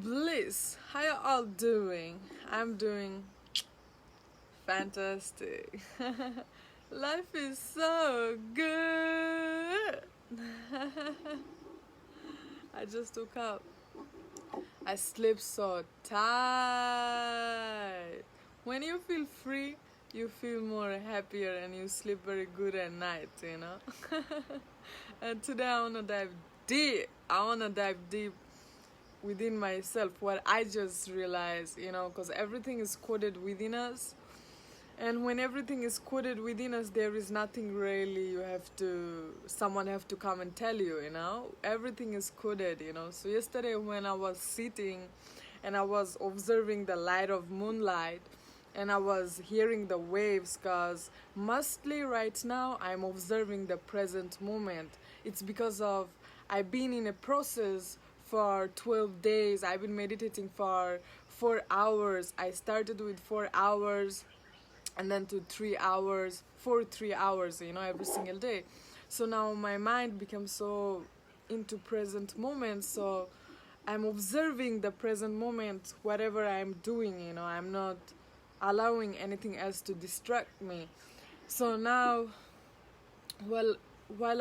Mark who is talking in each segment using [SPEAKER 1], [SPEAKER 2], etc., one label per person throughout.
[SPEAKER 1] Bliss, how you all doing? I'm doing fantastic. Life is so good. I just woke up. I sleep so tight. When you feel free, you feel more happier and you sleep very good at night, you know? And today I wanna dive deep. I wanna dive deep within myself what I just realized, because everything is coded within us. And when everything is coded within us, there is nothing really someone have to come and tell you, Everything is coded, So yesterday when I was sitting and I was observing the light of moonlight and I was hearing the waves, because mostly right now I'm observing the present moment. It's because of I've been in a process for 12 days. I've been meditating for 4 hours. I started with 4 hours and then to 3 hours, 3 hours, every single day. So now my mind becomes so into present moment. So I'm observing the present moment, whatever I'm doing, I'm not allowing anything else to distract me. So now, while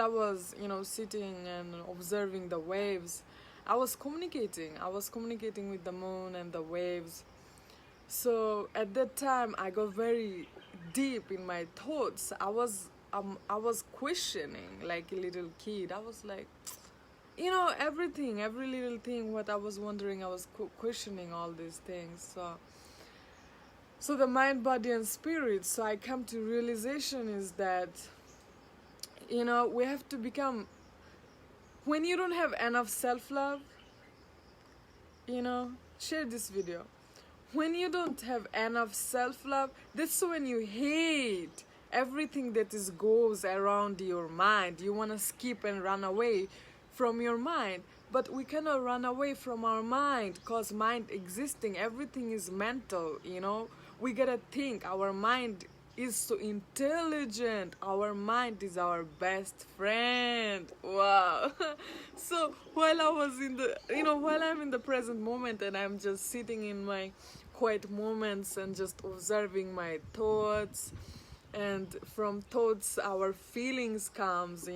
[SPEAKER 1] I was, sitting and observing the waves, I was communicating with the moon and the waves. So at that time, I got very deep in my thoughts. I was questioning like a little kid. I was like, everything, every little thing. What I was wondering, I was questioning all these things. So the mind, body, and spirit. So I come to realization is that, we have to become. When you don't have enough self-love, share this video. When you don't have enough self-love, that's when you hate everything that goes around your mind. You want to skip and run away from your mind. But we cannot run away from our mind, because mind existing, everything is mental, We gotta think. Our mind is so intelligent. Our mind is our best friend. Wow. So while I'm in the present moment and I'm just sitting in my quiet moments and just observing my thoughts, and from thoughts our feelings comes,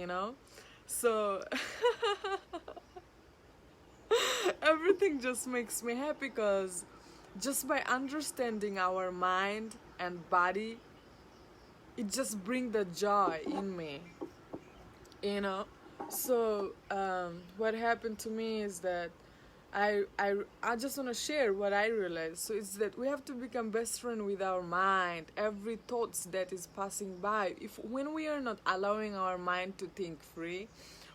[SPEAKER 1] So everything just makes me happy, because just by understanding our mind and body, it just brings the joy in me, So what happened to me is that I just want to share what I realized. So it's that we have to become best friend with our mind. Every thoughts that is passing by, when we are not allowing our mind to think free,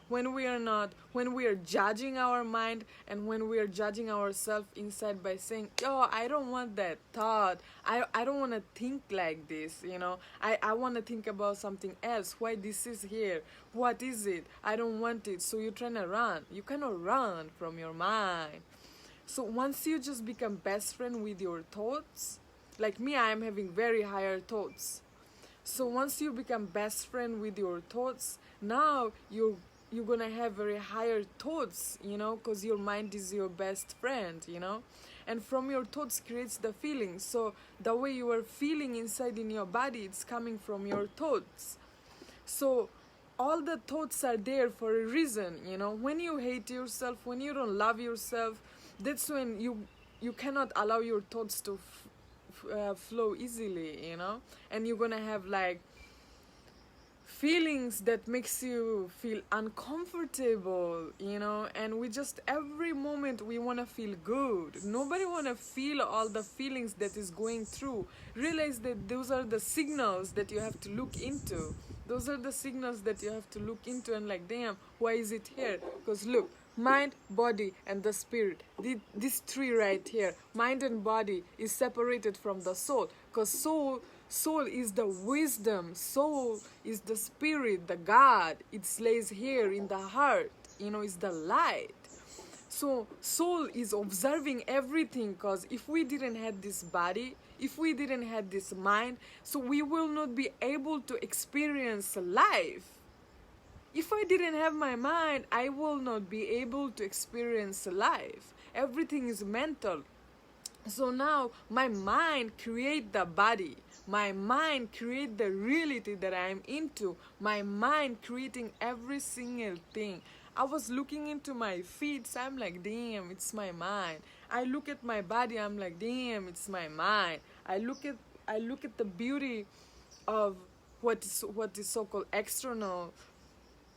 [SPEAKER 1] when we are judging our mind, and when we are judging ourselves inside by saying, I don't want that thought, I don't want to think like this, I want to think about something else, why this is here, what is it, I don't want it. So you're trying to run. You cannot run from your mind. So once you just become best friend with your thoughts, like me, I am having very higher thoughts. So once you become best friend with your thoughts, now you're gonna have very higher thoughts, because your mind is your best friend, and from your thoughts creates the feelings. So the way you are feeling inside in your body, it's coming from your thoughts. So all the thoughts are there for a reason, when you hate yourself, when you don't love yourself, that's when you cannot allow your thoughts to flow easily, and you're gonna have like feelings that makes you feel uncomfortable, and we just every moment we want to feel good. Nobody want to feel all the feelings that is going through. Realize that those are the signals that you have to look into. Those are the signals that you have to look into, and like, damn, why is it here? Because look, mind, body, and the spirit, these three right here, mind and body is separated from the soul, because soul is the wisdom, soul is the spirit, the God. It lays here in the heart, is the light. So soul is observing everything, because if we didn't have this body, if we didn't have this mind, so we will not be able to experience life. If I didn't have my mind, I will not be able to experience life. Everything is mental. So now my mind create the body. My mind create the reality that I'm into. My mind creating every single thing. I was looking into my feet, so I'm like, damn, it's my mind. I look at my body, I'm like, damn, it's my mind. I look at the beauty of what is so called external.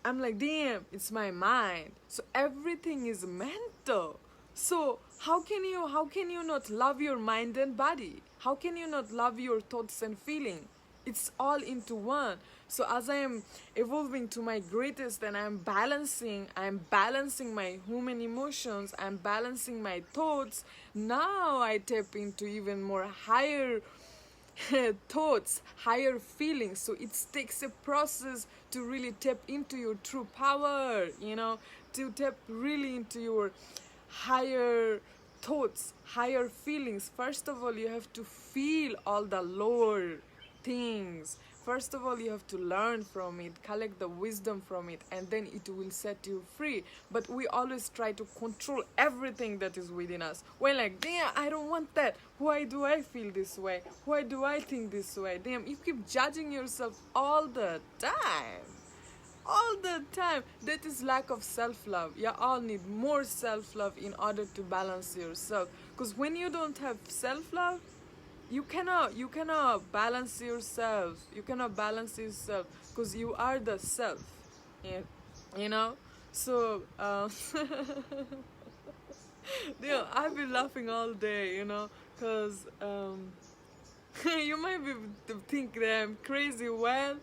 [SPEAKER 1] I'm like, damn, it's my mind. So everything is mental. So how can you not love your mind and body? How can you not love your thoughts and feeling? It's all into one. So as I am evolving to my greatest and I'm balancing my human emotions, I'm balancing my thoughts. Now I tap into even more higher thoughts, higher feelings. So it takes a process to really tap into your true power, to tap really into your higher thoughts, higher feelings. First of all, you have to feel all the lower things. First of all, you have to learn from it, collect the wisdom from it, and then it will set you free. But we always try to control everything that is within us. We're like, damn, I don't want that. Why do I feel this way? Why do I think this way? Damn, you keep judging yourself all the time. All the time. That is lack of self-love. You all need more self-love in order to balance yourself. Because when you don't have self-love, you cannot balance yourself. You cannot balance yourself because you are the self. Yeah, you know. So I've been laughing all day, because you might be think that I'm crazy. Well,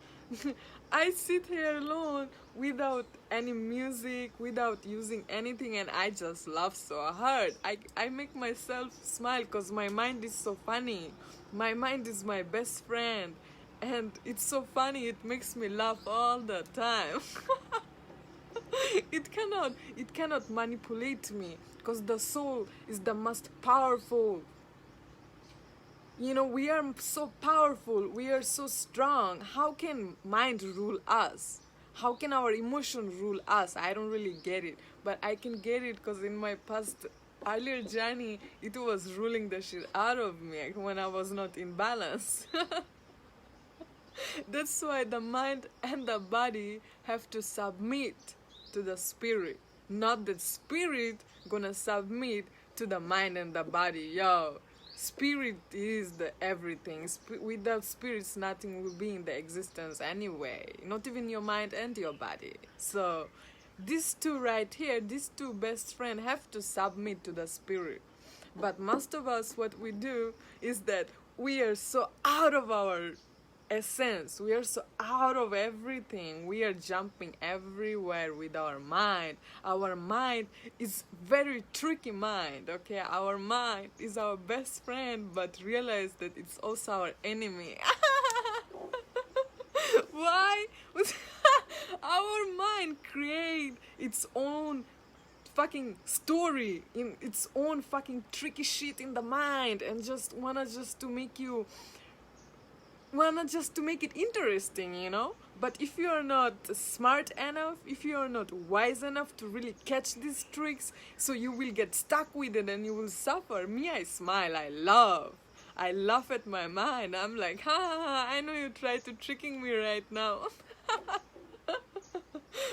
[SPEAKER 1] I sit here alone without any music, without using anything, and I just laugh so hard. I make myself smile because my mind is so funny. My mind is my best friend, and it's so funny. It makes me laugh all the time. it cannot manipulate me because the soul is the most powerful. We are so powerful, we are so strong. How can mind rule us? How can our emotion rule us? I don't really get it, but I can get it because in my past earlier journey, it was ruling the shit out of me when I was not in balance. That's why the mind and the body have to submit to the spirit, not the spirit gonna submit to the mind and the body. Yo, spirit is the everything. Without spirits, nothing will be in the existence anyway, not even your mind and your body. So these two right here, these two best friends, have to submit to the spirit. But most of us, what we do is that we are so out of our essence. We are so out of everything. We are jumping everywhere with our mind. Our mind is very tricky mind, okay? Our mind is our best friend, but realize that it's also our enemy. Why? Our mind create its own fucking story, in its own fucking tricky shit in the mind, and just to make it interesting. But if you're not smart enough, if you're not wise enough to really catch these tricks, so you will get stuck with it and you will suffer. Me, I smile, I laugh at my mind. I'm like, ha ha ha, I know you tried to tricking me right now.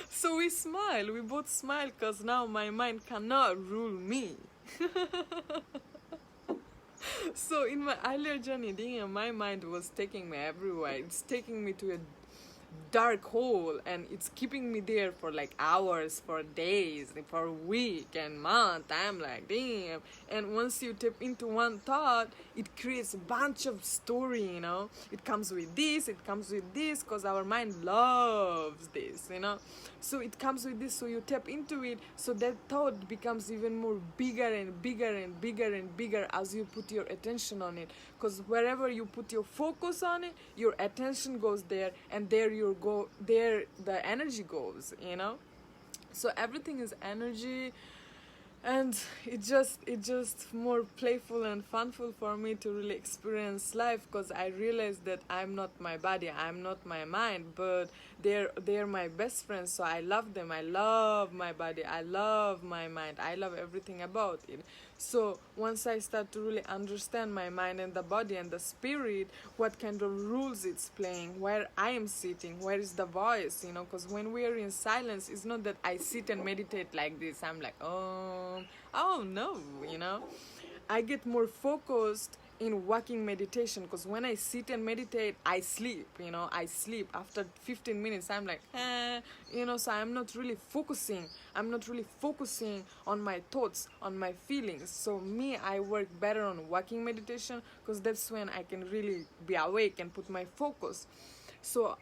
[SPEAKER 1] So we smile, we both smile, because now my mind cannot rule me. So in my earlier journey, my mind was taking me everywhere. It's taking me to a dark hole, and it's keeping me there for like hours, for days, for a week and month. I'm like, damn. And once you tap into one thought, it creates a bunch of story. It comes with this, because our mind loves this. So it comes with this, so you tap into it, so that thought becomes even more bigger and bigger and bigger and bigger as you put your attention on it. Because wherever you put your focus on it, your attention goes there, and there the energy goes. So everything is energy, and it just more playful and funful for me to really experience life, because I realized that I'm not my body, I'm not my mind, but they're my best friends, so I love them. I love my body, I love my mind, I love everything about it. So once I start to really understand my mind and the body and the spirit, what kind of rules it's playing, where I am sitting, where is the voice, because when we are in silence, it's not that I sit and meditate like this. I'm like, oh no, I get more focused in walking meditation, because when I sit and meditate, I sleep. I sleep after 15 minutes. I'm like, so I'm not really focusing. I'm not really focusing on my thoughts, on my feelings. So me, I work better on walking meditation, because that's when I can really be awake and put my focus. So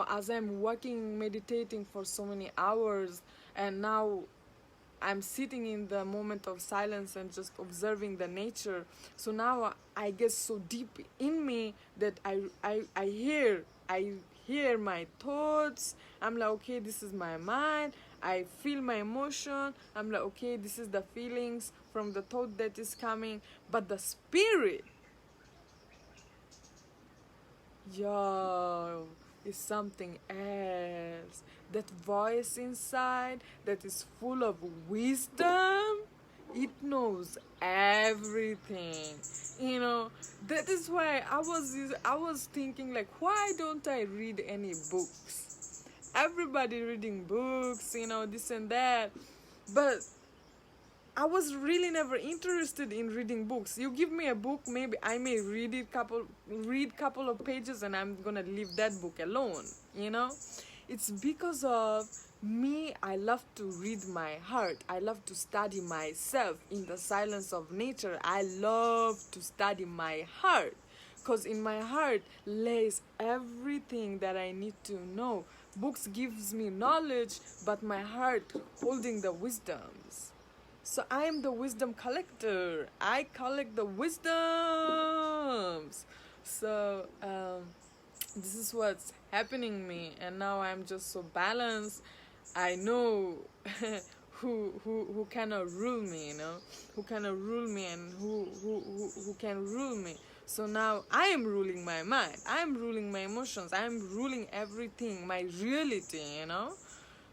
[SPEAKER 1] as I'm walking, meditating for so many hours, and now I'm sitting in the moment of silence and just observing the nature. So now I get so deep in me that I hear my thoughts. I'm like, okay, this is my mind. I feel my emotion. I'm like, okay, this is the feelings from the thought that is coming. But the spirit, yo, is something else. That voice inside that is full of wisdom, it knows everything. That is why I was thinking, like, why don't I read any books? Everybody reading books, this and that. But I was really never interested in reading books. You give me a book, maybe I may read couple of pages, and I'm gonna leave that book alone. It's because of me. I love to read my heart. I love to study myself in the silence of nature. I love to study my heart, because in my heart lays everything that I need to know. Books gives me knowledge, but my heart holding the wisdoms. So I am the wisdom collector. I collect the wisdoms. So this is what's happening me, and now I'm just so balanced. I know who cannot rule me, who cannot rule me, and who can rule me. So now I am ruling my mind. I am ruling my emotions. I am ruling everything, my reality.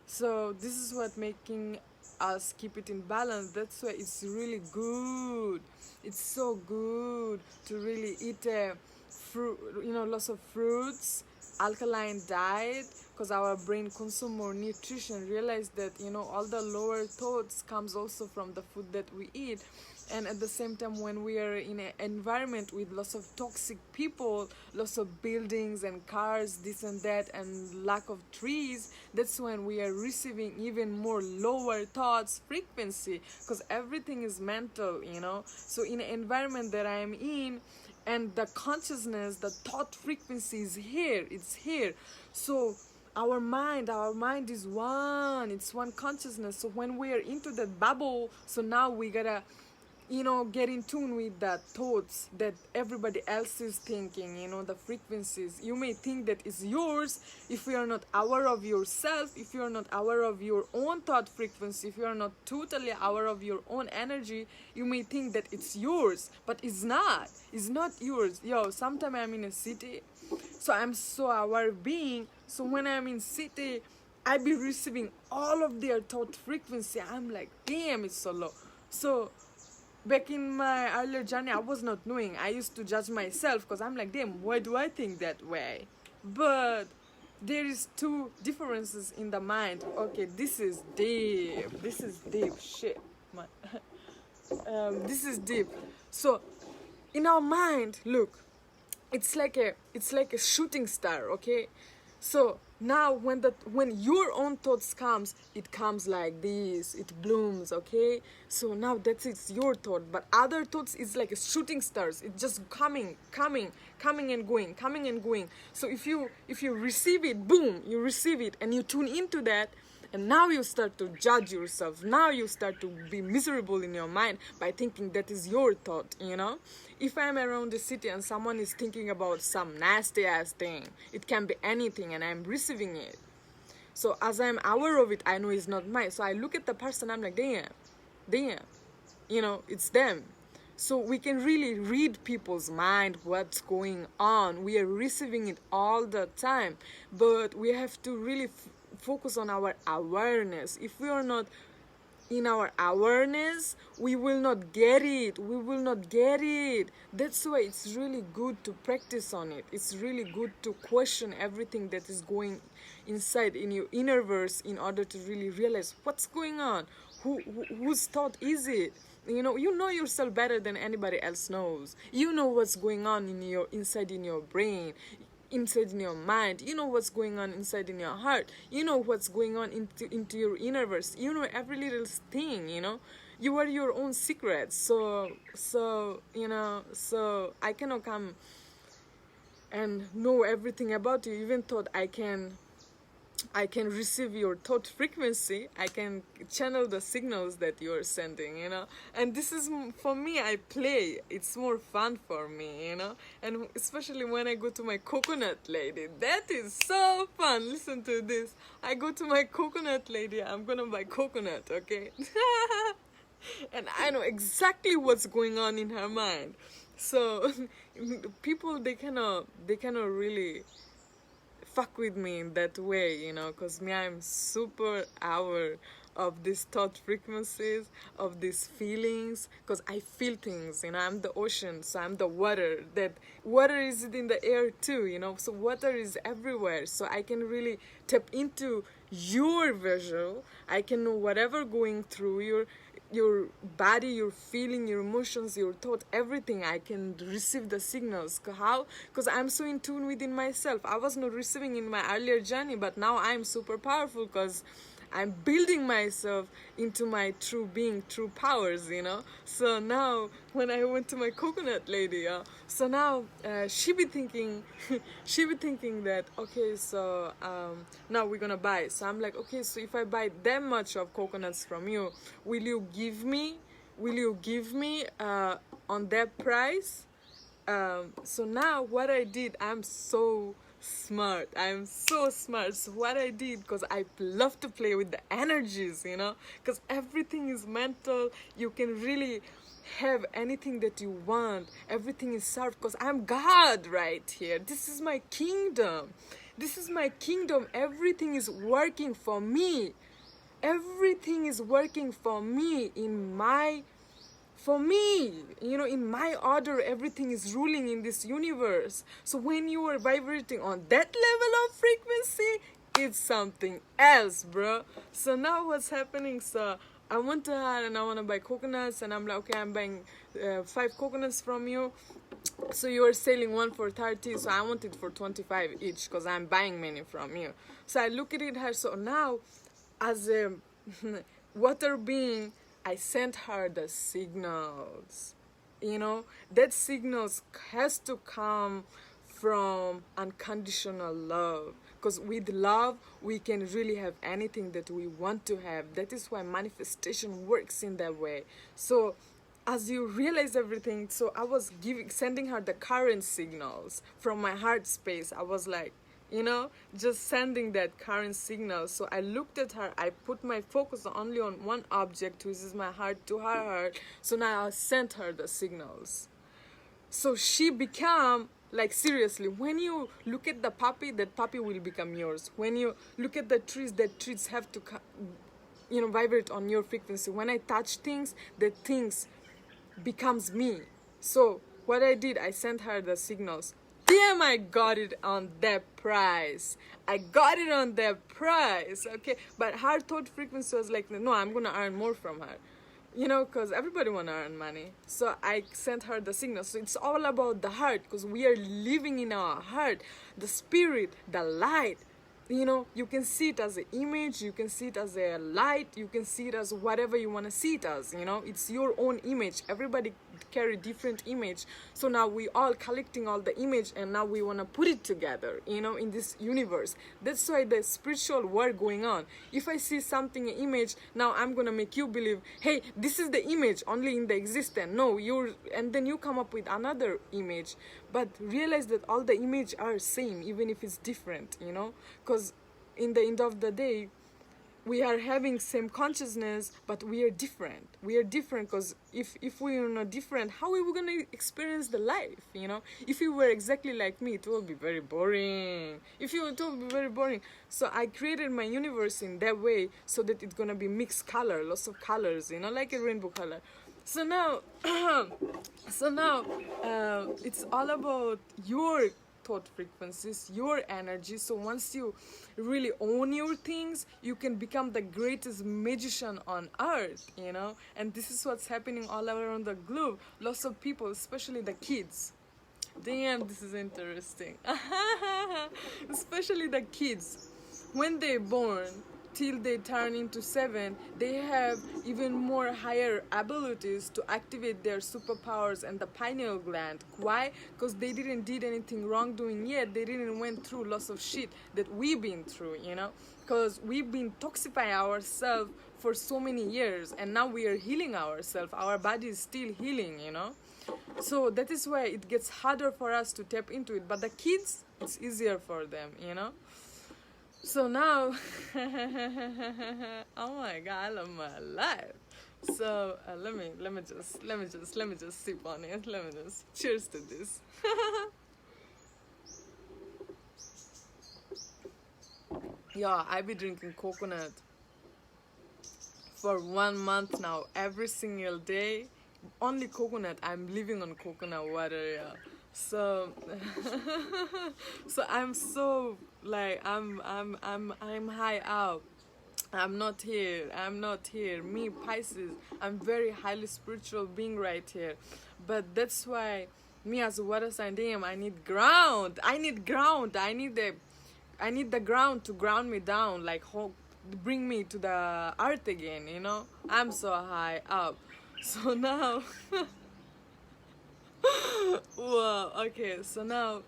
[SPEAKER 1] So this is what making us keep it in balance. That's why it's really good. It's so good to really eat fruit, lots of fruits, alkaline diet, because our brain consume more nutrition. Realize that all the lower thoughts comes also from the food that we eat. And at the same time, when we are in an environment with lots of toxic people, lots of buildings and cars, this and that, and lack of trees, that's when we are receiving even more lower thoughts frequency, because everything is mental. So in an environment that I am in, and the consciousness, the thought frequency is here, it's here. So our mind is one, it's one consciousness. So when we are into that bubble, so now we gotta get in tune with the thoughts that everybody else is thinking, the frequencies. You may think that it's yours. If you are not aware of yourself, if you are not aware of your own thought frequency, if you are not totally aware of your own energy, you may think that it's yours, but it's not yours. Sometimes I'm in a city, so I'm so aware being. So when I'm in city, I be receiving all of their thought frequency. I'm like, damn, it's so low. So back in my earlier journey, I was not knowing. I used to judge myself, because I'm like, damn, why do I think that way? But there is two differences in the mind. Okay, this is deep shit. This is deep. So in our mind, look, it's like a shooting star. Okay, so now when your own thoughts comes, it comes like this, it blooms. Okay, so now it's your thought. But other thoughts is like a shooting stars. It's just coming and going. So if you receive it, boom, you receive it, and you tune into that, and now you start to judge yourself. Now you start to be miserable in your mind by thinking that is your thought. If I'm around the city and someone is thinking about some nasty ass thing, it can be anything, and I'm receiving it. So as I'm aware of it, I know it's not mine. So I look at the person, I'm like, damn, it's them. So we can really read people's mind, what's going on. We are receiving it all the time, but we have to really focus on our awareness. If we are not in our awareness, we will not get it. We will not get it. That's why it's really good to practice on it. It's really good to question everything that is going inside in your inner verse in order to really realize what's going on. Whose thought is it? You know yourself better than anybody else knows. You know what's going on in your inside in your brain, inside in your mind. You know what's going on inside in your heart. You know what's going on into your universe. You know every little thing. You are your own secret. So I cannot come and know everything about you. Even thought I can receive your thought frequency. I can channel the signals that you are sending, And this is, for me, I play. It's more fun for me, And especially when I go to my coconut lady. That is so fun. Listen to this. I go to my coconut lady. I'm going to buy coconut, okay? And I know exactly what's going on in her mind. So people, they cannot really fuck with me in that way, because me, I'm super aware of these thought frequencies, of these feelings, because I feel things, I'm the ocean, so I'm the water. That water is in the air too, so water is everywhere, so I can really tap into your visual. I can know whatever going through your body, your feeling, your emotions, your thought, everything. I can receive the signals. How? Because I'm so in tune within myself. I was not receiving in my earlier journey, but now I'm super powerful because I'm building myself into my true being, true powers, So now, when I went to my coconut lady, so now she be thinking that, okay, so now we're gonna buy. So I'm like, okay, so if I buy that much of coconuts from you, will you give me on that price? So now what I did, I'm so smart. So what I did, because I love to play with the energies, because everything is mental. You can really have anything that you want. Everything is served, because I'm God right here. This is my kingdom. Everything is working for me. In my order. Everything is ruling in this universe. So when you are vibrating on that level of frequency, it's something else, bro. So now what's happening? So I went to her and I want to buy coconuts, and I'm like, okay, I'm buying 5 coconuts from you. So you are selling one for 30, so I want it for 25 each, because I'm buying many from you. So I look at it her. So now, as a water being, I sent her the signals. That signals has to come from unconditional love. Because with love, we can really have anything that we want to have. That is why manifestation works in that way. So as you realize everything, so I was sending her the current signals from my heart space. I was like, just sending that current signal. So I looked at her. I put my focus only on one object, which is my heart, to her heart. So now I sent her the signals. So she became, like, seriously, when you look at the puppy, that puppy will become yours. When you look at the trees, that trees have to, vibrate on your frequency. When I touch things, the things becomes me. So what I did, I sent her the signals. Damn, I got it on that price. Okay? But her thought frequency was like, no, I'm going to earn more from her. Because everybody want to earn money. So I sent her the signal. So it's all about the heart, because we are living in our heart. The spirit, the light. You can see it as an image, you can see it as a light, you can see it as whatever you want to see it as, It's your own image. Everybody carry different image. So now we all collecting all the image, and now we want to put it together, in this universe. That's why the spiritual work going on. If I see something, an image, now I'm going to make you believe, hey, this is the image only in the existence. No, and then you come up with another image. But realize that all the images are same, even if it's different, Because in the end of the day, we are having same consciousness, but we are different. We are different because if we are not different, how are we going to experience the life, you know? If you were exactly like me, it will be very boring. If you, it will be very boring. So I created my universe in that way so that it's going to be mixed color, lots of colors, you know, like a rainbow color. So now, it's all about your thought frequencies, your energy. So once you really own your things, you can become the greatest magician on earth, you know. And this is what's happening all around the globe. Lots of people, especially the kids. Damn, this is interesting. Especially the kids, when they're born till they turn into 7, they have even more higher abilities to activate their superpowers and the pineal gland. Why? Because they didn't did anything wrong doing yet. They didn't went through lots of shit that we've been through, you know, because we've been toxifying ourselves for so many years, and now we are healing ourselves. Our body is still healing, you know. So that is why it gets harder for us to tap into it, but the kids, it's easier for them, you know. So now, oh my god, I love my life. So let me just sip on it. Let me just cheers to this. Yeah, I be drinking coconut for 1 month now, every single day. Only coconut. I'm living on coconut water. Yeah. So so I'm so like I'm high up. I'm not here. Me, Pisces, I'm very highly spiritual being right here. But that's why me as a water sign, damn, I need ground. I need the ground to ground me down, like bring me to the earth again, you know. I'm so high up. So now wow, okay, so now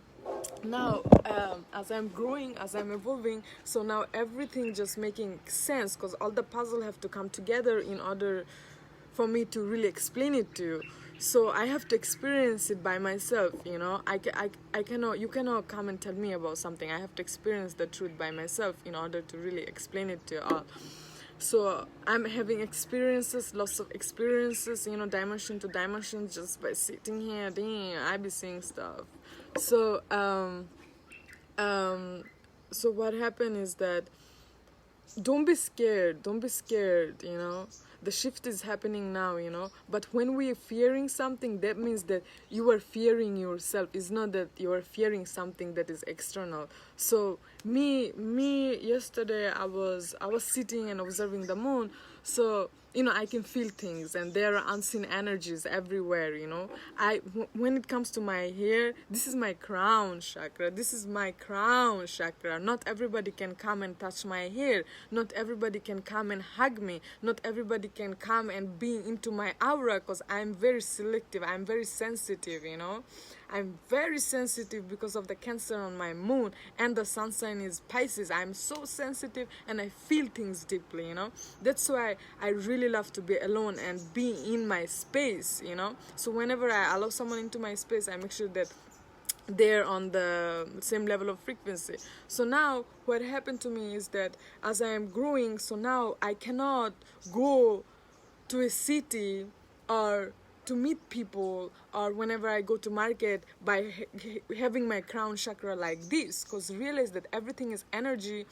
[SPEAKER 1] as I'm growing, as I'm evolving, so now everything just making sense, because all the puzzle have to come together in order for me to really explain it to you. So I have to experience it by myself, you know. I cannot, you cannot come and tell me about something. I have to experience the truth by myself in order to really explain it to you all. So I'm having experiences, lots of experiences, you know, dimension to dimension, just by sitting here. Damn, I be seeing stuff. So so what happened is that don't be scared, you know. The shift is happening now, you know. But when we are fearing something, that means that you are fearing yourself. It's not that you are fearing something that is external. So me yesterday I was sitting and observing the moon. So, you know, I can feel things, and there are unseen energies everywhere, you know. When it comes to my hair, this is my crown chakra. Not everybody can come and touch my hair. Not everybody can come and hug me. Not everybody can come and be into my aura, because I'm very selective. I'm very sensitive, you know. I'm very sensitive because of the Cancer on my moon, and the sun sign is Pisces. I'm so sensitive and I feel things deeply, you know. That's why I really love to be alone and be in my space, you know. So whenever I allow someone into my space, I make sure that they're on the same level of frequency. So now what happened to me is that as I am growing, so now I cannot go to a city or to meet people, or whenever I go to market, by having my crown chakra like this, because realize that everything is energy,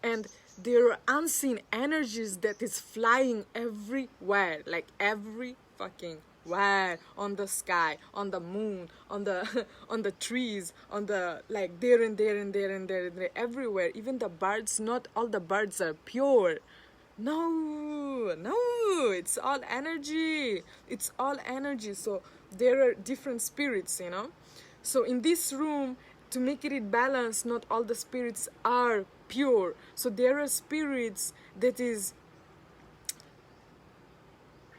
[SPEAKER 1] and there are unseen energies that is flying everywhere, like every fucking where, on the sky, on the moon, on the on the trees, on the, like, there and there and there and there and there, everywhere. Even the birds, not all the birds are pure. No, it's all energy. It's all energy. So there are different spirits, you know. So in this room, to make it balanced, not all the spirits are pure. So there are spirits that is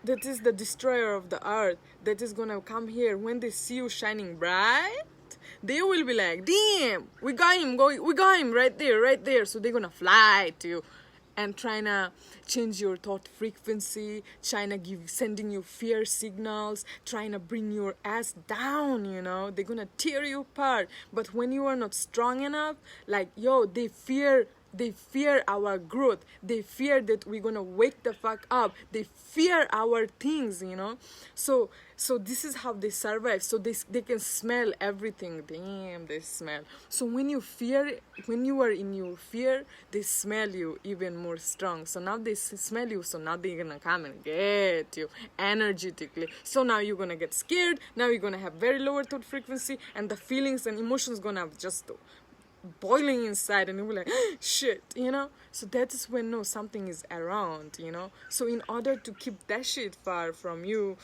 [SPEAKER 1] the destroyer of the earth, that is gonna come here. When they see you shining bright, they will be like, damn, we got him right there. So they're gonna fly to you and trying to change your thought frequency, sending you fear signals, trying to bring your ass down, you know. They're gonna tear you apart. But when you are not strong enough, like, yo, they fear They fear our growth. They fear that we're gonna wake the fuck up. They fear our things, you know. So this is how they survive. So they can smell everything. Damn, they smell. So when you fear, when you are in your fear, they smell you even more strong. So now they smell you. So now they're gonna come and get you energetically. So now you're gonna get scared. Now you're gonna have very lower thought frequency, and the feelings and emotions gonna just boiling inside, and you'll be like shit, you know. So that is when no, something is around, you know. So in order to keep that shit far from you,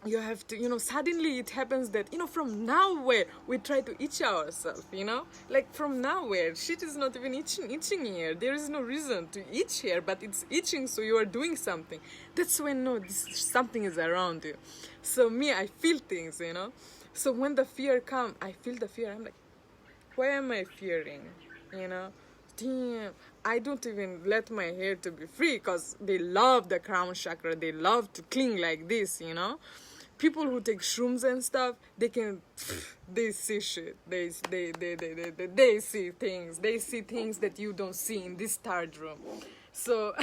[SPEAKER 1] you have to, you know, suddenly it happens that, you know, from nowhere we try to itch ourselves, you know, like from nowhere shit is not even itching here. There is no reason to itch here, but it's itching, so you are doing something. That's when no, something is around you. So me, I feel things, you know. So when the fear come, I feel the fear. I'm like, why am I fearing? You know, damn. I don't even let my hair to be free because they love the crown chakra. They love to cling like this, you know. People who take shrooms and stuff, they see shit. They see things. They see things that you don't see in this third room. So,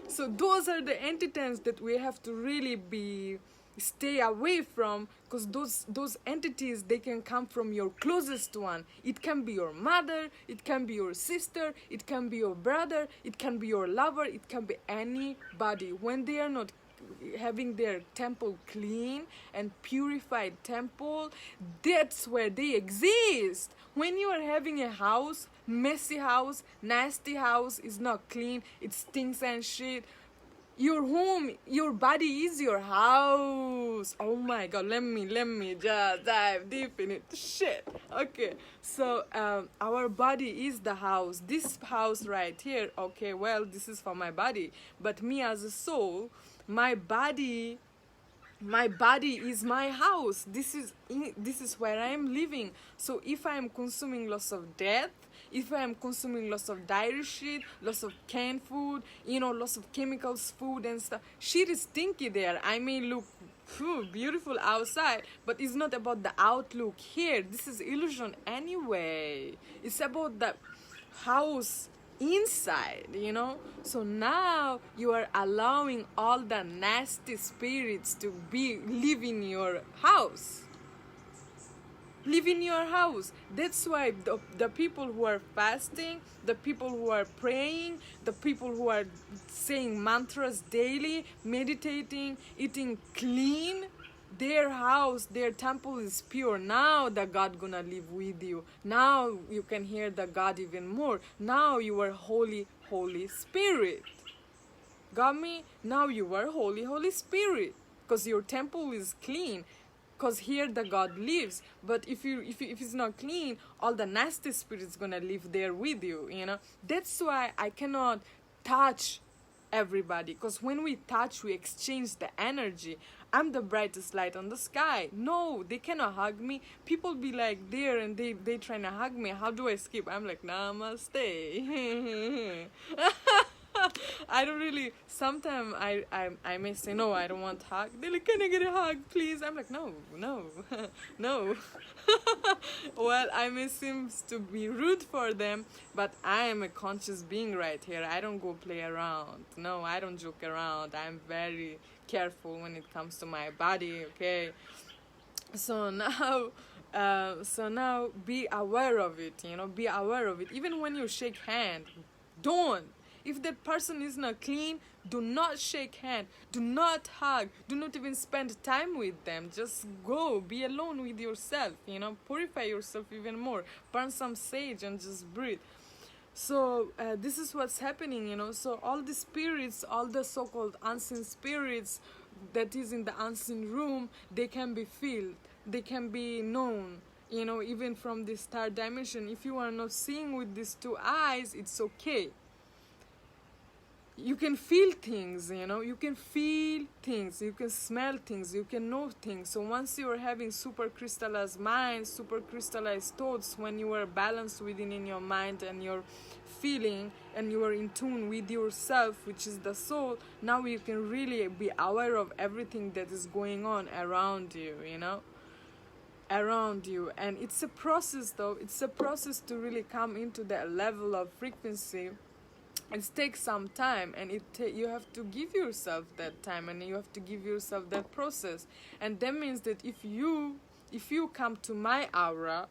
[SPEAKER 1] so those are the entities that we have to really stay away from, because those entities, they can come from your closest one. It can be your mother, it can be your sister, it can be your brother, it can be your lover, it can be anybody. When they are not having their temple clean and purified temple, that's where they exist. When you are having a house, messy house, nasty house, is not clean, it stinks and shit, your home, your body is your house. Oh my god, let me just dive deep in it. Shit. Okay, so our body is the house. This house right here, okay, well, this is for my body, but me as a soul, my body is my house. This is where I am living. So if I am consuming lots of death, if I am consuming lots of dairy shit, lots of canned food, you know, lots of chemicals, food and stuff, shit is stinky there. I may look beautiful outside, but it's not about the outlook here. This is illusion anyway. It's about the house inside, you know. So now you are allowing all the nasty spirits to live in your house. Live in your house. That's why the people who are fasting, the people who are praying, the people who are saying mantras daily, meditating, eating clean, their house, their temple is pure. Now the God gonna live with you. Now you can hear the God even more. Now you are Holy Spirit. Got me? Now you are Holy Spirit, because your temple is clean, because here the God lives. But if it's not clean, all the nasty spirits gonna live there with you, you know. That's why I cannot touch everybody, because when we touch, we exchange the energy. I'm the brightest light on the sky. No, they cannot hug me. People be like there and they trying to hug me. How do I skip? I'm like, namaste. I don't really, sometimes I may say, no, I don't want a hug. They're like, can I get a hug, please? I'm like, no, no. Well, I may seem to be rude for them, but I am a conscious being right here. I don't go play around. No, I don't joke around. I'm very careful when it comes to my body, okay? So now be aware of it, you know, be aware of it. Even when you shake hand, don't. If that person is not clean, do not shake hand, do not hug, do not even spend time with them. Just go, be alone with yourself, you know, purify yourself even more. Burn some sage and just breathe. So this is what's happening, you know. So all the spirits, all the so-called unseen spirits that is in the unseen room, they can be felt, they can be known, you know, even from this third dimension. If you are not seeing with these two eyes, it's okay. You can feel things, you know, you can feel things, you can smell things, you can know things. So once you are having super crystallized mind, super crystallized thoughts, when you are balanced within in your mind and your feeling, and you are in tune with yourself, which is the soul, now you can really be aware of everything that is going on around you, you know. around you. And it's a process, though. It's a process to really come into that level of frequency. It takes some time, and you have to give yourself that time, and you have to give yourself that process. And that means that if you come to my aura,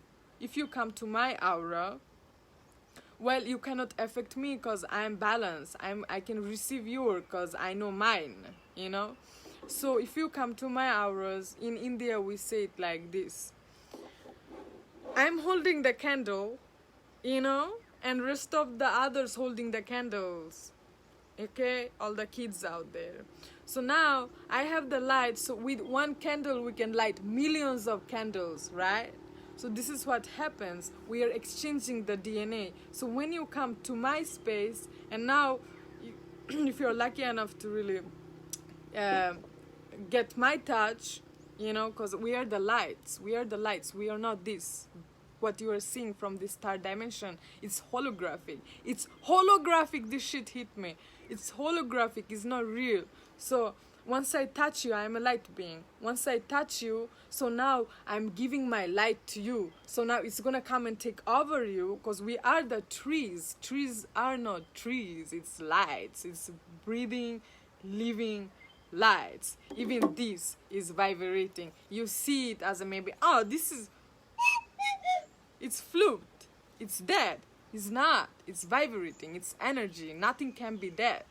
[SPEAKER 1] well, you cannot affect me because I'm balanced. I can receive your because I know mine, you know. So if you come to my auras, in India we say it like this: I'm holding the candle, you know, and rest of the others holding the candles. Okay, all the kids out there. So now I have the light. So with one candle we can light millions of candles, right? So this is what happens. We are exchanging the DNA. So when you come to my space, and now if you're lucky enough to really get my touch, you know, because we are the lights. We are not this. What you are seeing from this third dimension, it's holographic. This shit hit me. It's holographic. It's not real. So once I touch you, I'm a light being. Once I touch you, so now I'm giving my light to you. So now it's gonna come and take over you, because we are the trees. Trees are not trees. It's lights. It's breathing, living lights. Even this is vibrating. You see it as a maybe, this is, it's fluked. It's dead. It's not. It's vibrating. It's energy. Nothing can be dead.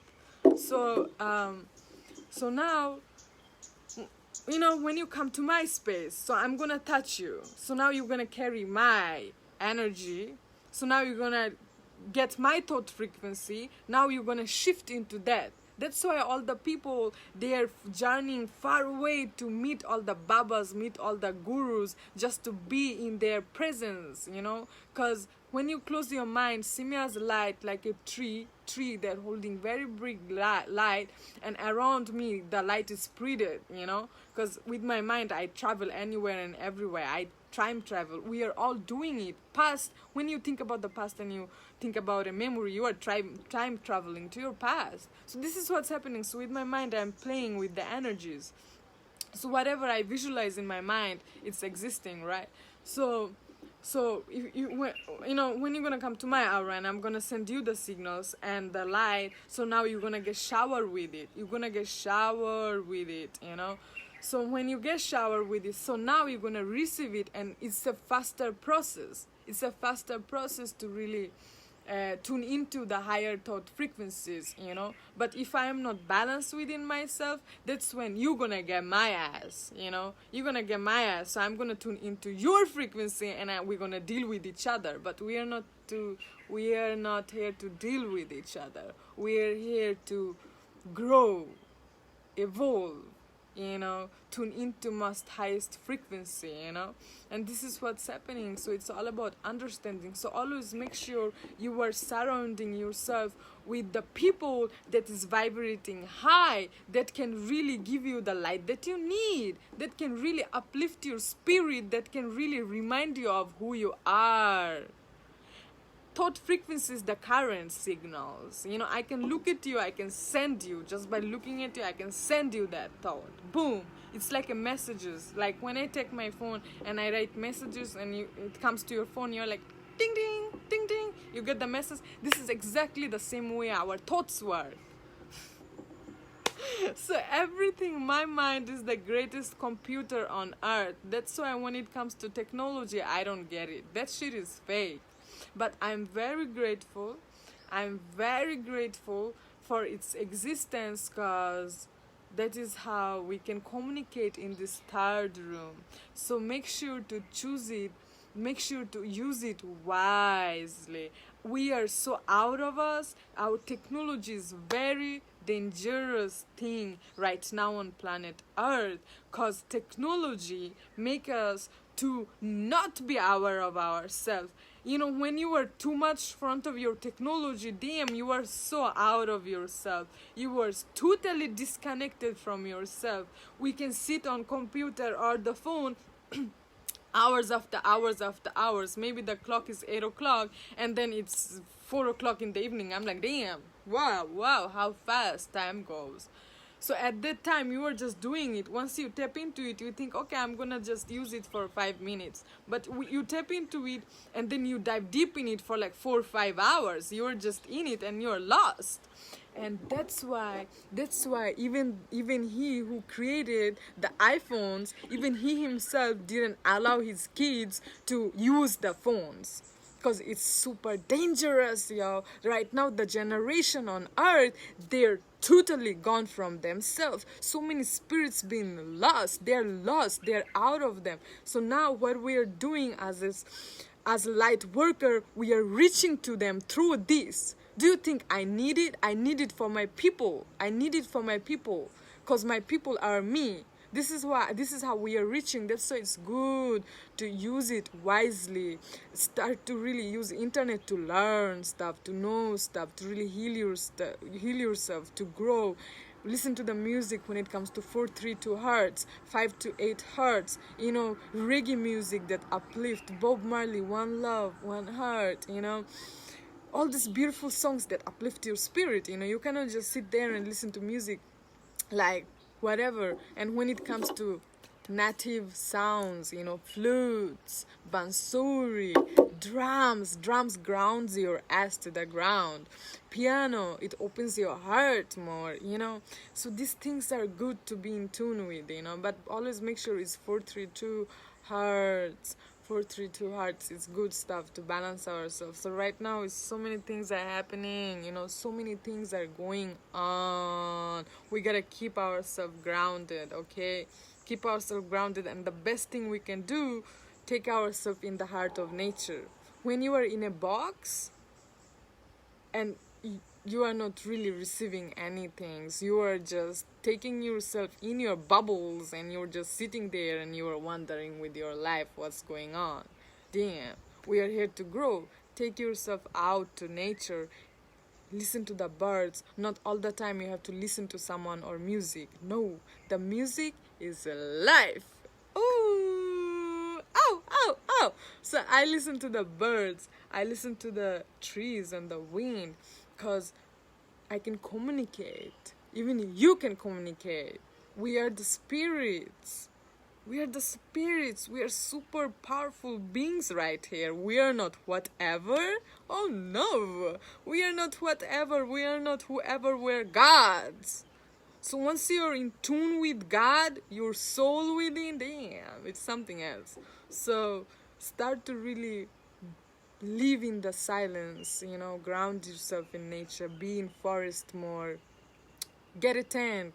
[SPEAKER 1] So now, you know, when you come to my space, so I'm gonna touch you. So now you're gonna carry my energy. So now you're gonna get my thought frequency. Now you're gonna shift into that. That's why all the people, they are journeying far away to meet all the babas, meet all the gurus, just to be in their presence, you know. Because when you close your mind, see me as light, like a tree that holding very big light, and around me the light is spreaded, you know. Because with my mind I travel anywhere and everywhere. I time travel. We are all doing it. Past, when you think about the past and you think about a memory, you are time traveling to your past. So this is what's happening. So with my mind I'm playing with the energies. So whatever I visualize in my mind, it's existing, right? So if you know, when you're gonna come to my aura and I'm gonna send you the signals and the light, so now you're gonna get showered with it. You're gonna get showered with it, you know. So when you get showered with it, so now you're gonna receive it, and it's a faster process. It's a faster process to really tune into the higher thought frequencies, you know. But if I am not balanced within myself, that's when you're gonna get my ass, you know. You're gonna get my ass. So I'm gonna tune into your frequency, and we're gonna deal with each other. But we are not here to deal with each other. We are here to grow, evolve, you know, tune into most highest frequency, you know. And this is what's happening. So it's all about understanding. So always make sure you are surrounding yourself with the people that is vibrating high, that can really give you the light that you need, that can really uplift your spirit, that can really remind you of who you are. Thought frequencies, the current signals, you know. I can look at you, I can send you, just by looking at you, I can send you that thought. Boom. It's like a messages. Like when I take my phone and I write messages, and it comes to your phone, you're like, ding ding ding ding, you get the message. This is exactly the same way our thoughts work. So everything, my mind is the greatest computer on earth. That's why when it comes to technology, I don't get it. That shit is fake. But I'm very grateful for its existence, because that is how we can communicate in this third room. So make sure to choose it, make sure to use it wisely. We are so out of us. Our technology is very dangerous thing right now on planet Earth, because technology make us to not be aware of ourselves. You know, when you are too much front of your technology, damn, you are so out of yourself. You are totally disconnected from yourself. We can sit on computer or the phone hours after hours after hours. Maybe the clock is 8 o'clock and then it's 4 o'clock in the evening. I'm like, damn, wow, how fast time goes. So at that time, you are just doing it. Once you tap into it, you think, okay, I'm gonna just use it for 5 minutes. But you tap into it, and then you dive deep in it for like 4 or 5 hours. You're just in it, and you're lost. And that's why even he who created the iPhones, even he himself didn't allow his kids to use the phones, because it's super dangerous, yo. Right now, the generation on earth, they're totally gone from themselves. So many spirits being lost. They're out of them. So now what we're doing as a light worker, we are reaching to them through this. Do you think I need it? I need it for my people. I need it for my people, because my people are me. This is how we are reaching. That's why it's good to use it wisely. Start to really use internet to learn stuff, to know stuff, to really heal yourself, to grow. Listen to the music when it comes to 432 hertz, 5 to 8 hertz, reggae music that uplift. Bob Marley, One Love, One Heart, all these beautiful songs that uplift your spirit. You cannot just sit there and listen to music like whatever. And when it comes to native sounds, flutes, bansuri, drums grounds your ass to the ground. Piano, it opens your heart more, So these things are good to be in tune with, but always make sure it's 432 hertz. 432 hertz is good stuff to balance ourselves. So right now, so many things are happening, so many things are going on. We gotta keep ourselves grounded, okay? Keep ourselves grounded, and the best thing we can do, take ourselves in the heart of nature. When you are in a box and you are not really receiving anything, so you are just taking yourself in your bubbles, and you're just sitting there and you are wondering with your life what's going on. Damn, we are here to grow. Take yourself out to nature. Listen to the birds. Not all the time you have to listen to someone or music. No, the music is life. Ooh, ow, ow, ow. So I listen to the birds. I listen to the trees and the wind, because I can communicate. Even you can communicate. We are the spirits. We are the spirits. We are super powerful beings right here. We are not whatever. Oh no. We are not whatever. We are not whoever. We're gods. So once you're in tune with God, your soul within, damn, it's something else. So start to really live in the silence, ground yourself in nature, be in forest more, get a tent,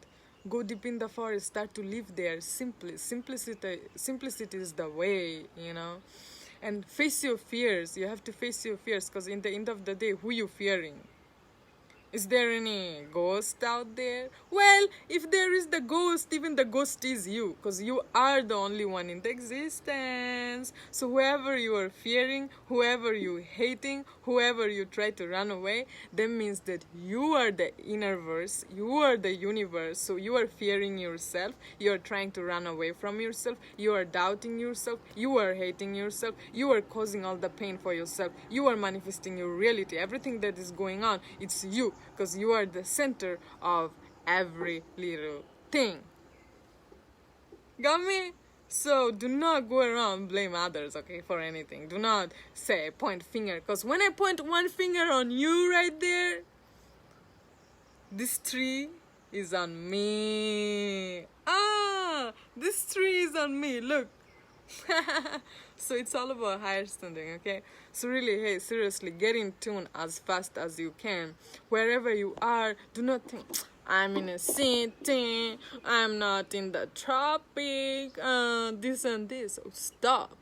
[SPEAKER 1] go deep in the forest, start to live there. Simplicity is the way, and face your fears. You have to face your fears, because in the end of the day, who you fearing? Is there any ghost out there? Well, if there is the ghost, even the ghost is you, because you are the only one in the existence. So whoever you are fearing, whoever you hating, whoever you try to run away, that means that you are the innerverse, you are the universe. So you are fearing yourself, you are trying to run away from yourself, you are doubting yourself, you are hating yourself, you are causing all the pain for yourself, you are manifesting your reality. Everything that is going on, it's you, because you are the center of every little thing. Got me? So do not go around blame others, okay, for anything. Do not say point finger, because when I point one finger on you right there, this tree is on me. This tree is on me. Look. So it's all about higher standing, okay? So really, hey, seriously, get in tune as fast as you can. Wherever you are, do not think, I'm in a city, I'm not in the tropic, this and this.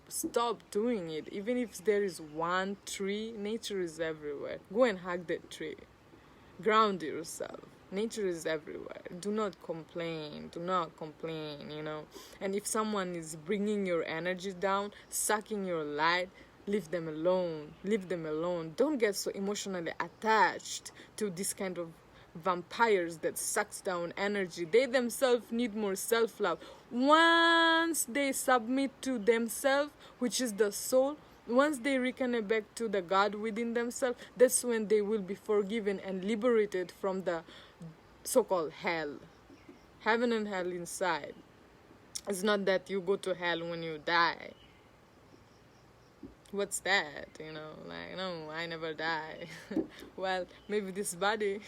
[SPEAKER 1] Stop doing it. Even if there is one tree, nature is everywhere. Go and hug that tree. Ground yourself. Nature is everywhere. Do not complain, And if someone is bringing your energy down, sucking your light, leave them alone. Don't get so emotionally attached to this kind of vampires that sucks down energy. They themselves need more self-love. Once they submit to themselves, which is the soul, once they reconnect back to the God within themselves, that's when they will be forgiven and liberated from the so-called hell. heaven and hell inside. It's not that you go to hell when you die. What's that? Like, no, I never die. Well, maybe this body,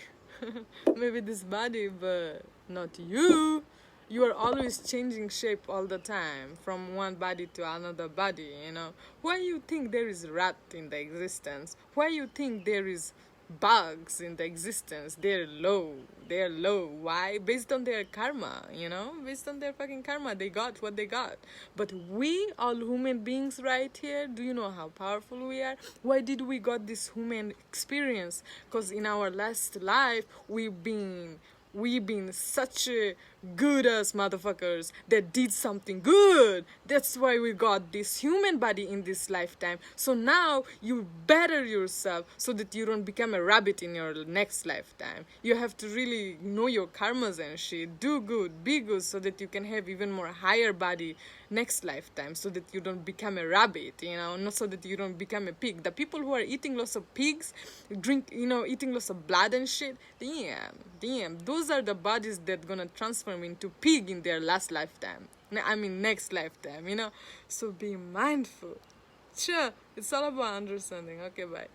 [SPEAKER 1] maybe this body, but not you. You are always changing shape all the time from one body to another body. Why you think there is rat in the existence? Why you think there is bugs in the existence? They're low. Why? Based on their karma. Based on their fucking karma, they got what they got. But we, all human beings right here, do you know how powerful we are? Why did we got this human experience? Because in our last life we've been such a good ass motherfuckers that did something good. That's why we got this human body in this lifetime. So now you better yourself so that you don't become a rabbit in your next lifetime. You have to really know your karmas and shit. Do good, be good, so that you can have even more higher body next lifetime, so that you don't become a rabbit, not so that you don't become a pig. The people who are eating lots of pigs, eating lots of blood and shit, damn, those are the bodies that gonna transform into pig in their last lifetime. Next lifetime. So be mindful. Sure, it's all about understanding. Okay, bye.